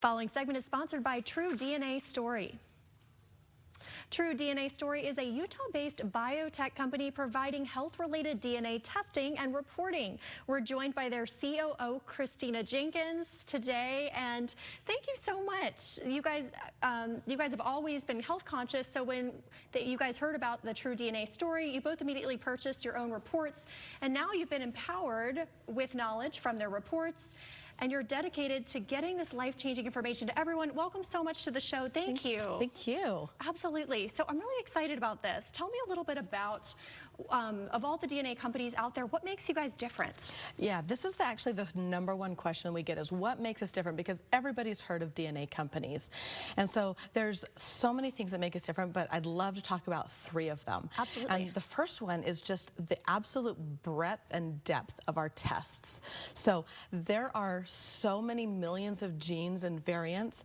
Following segment is sponsored by True DNA Story. True DNA Story is a Utah-based biotech company providing health-related DNA testing and reporting. We're joined by their COO, Christina Jenkins, today, and thank you so much. You guys have always been health conscious, so when you guys heard about the True DNA Story, you both immediately purchased your own reports, and now you've been empowered with knowledge from their reports, and you're dedicated to getting this life-changing information to everyone. Welcome so much to the show. Thank you. Thank you. Absolutely. So I'm really excited about this. Tell me a little bit about, of all the DNA companies out there, what makes you guys different? Yeah, this is actually the #1 question we get is what makes us different, because everybody's heard of DNA companies. And so there's so many things that make us different, but I'd love to talk about 3 of them. Absolutely. And the first one is just the absolute breadth and depth of our tests. So there are so many millions of genes and variants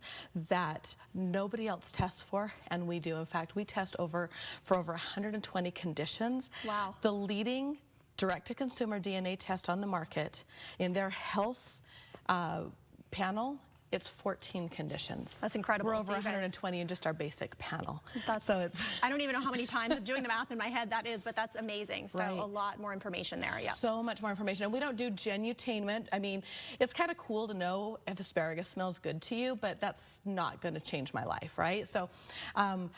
that nobody else tests for, and we do. In fact, we test for over 120 conditions. Wow. The leading direct-to-consumer DNA test on the market, in their health panel, it's 14 conditions. That's incredible. We're over 120 in just our basic panel. So it's, I don't even know how many times I'm doing the math in my head that is, but that's amazing. So right. A lot more information there, yeah. So much more information. And we don't do genutainment. I mean, it's kind of cool to know if asparagus smells good to you, but that's not going to change my life, right? So, so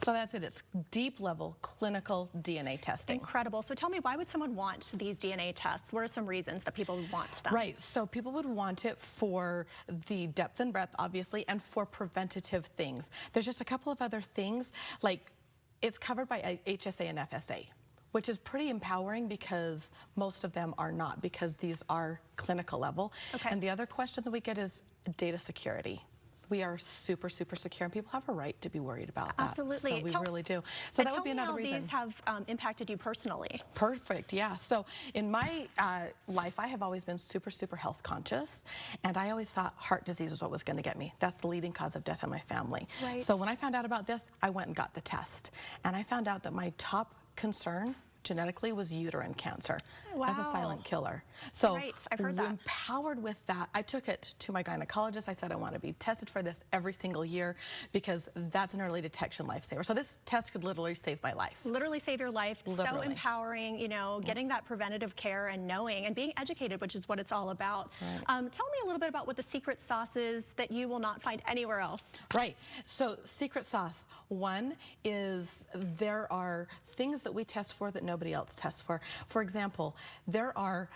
that's it. It's deep level clinical DNA testing. Incredible. So tell me, why would someone want these DNA tests? What are some reasons that people would want them? Right. So people would want it for the depth and breadth, obviously, and for preventative things. There's just a couple of other things, like it's covered by HSA and FSA, which is pretty empowering because most of them are not, because these are clinical level. Okay. And the other question that we get is data security. We are super, super secure, and people have a right to be worried about that. Absolutely. So we really do. So that would be another reason. These have impacted you personally. Perfect, yeah. So in my life, I have always been super, super health conscious, and I always thought heart disease was what was going to get me. That's the leading cause of death in my family. Right. So when I found out about this, I went and got the test, and I found out that my top concern genetically was uterine cancer. Wow. As a silent killer. So right. I've heard that. Empowered with that, I took it to my gynecologist. I said I want to be tested for this every single year because that's an early detection lifesaver. So this test could literally save my life. Literally save your life. Literally. So empowering, you know, getting that preventative care and knowing and being educated, which is what it's all about. Right. Tell me a little bit about what the secret sauce is that you will not find anywhere else. Right. So secret sauce. One is there are things that we test for that nobody else tests for. For example, there are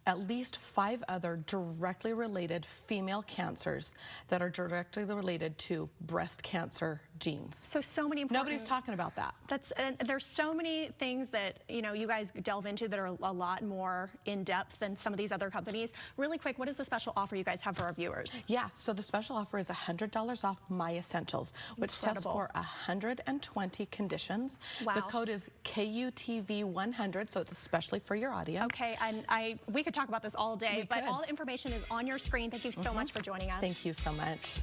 at least 5 other directly related female cancers that are directly related to breast cancer genes. So many important. Nobody's talking about that. And there's so many things that, you know, you guys delve into that are a lot more in depth than some of these other companies. Really quick, what is the special offer you guys have for our viewers? Yeah, so the special offer is $100 off My Essentials, which tests for 120 conditions. Wow. The code is KUTV100, so it's especially for your audience. Okay, and we could talk about this all day, but all the information is on your screen. Thank you so much for joining us. Thank you so much.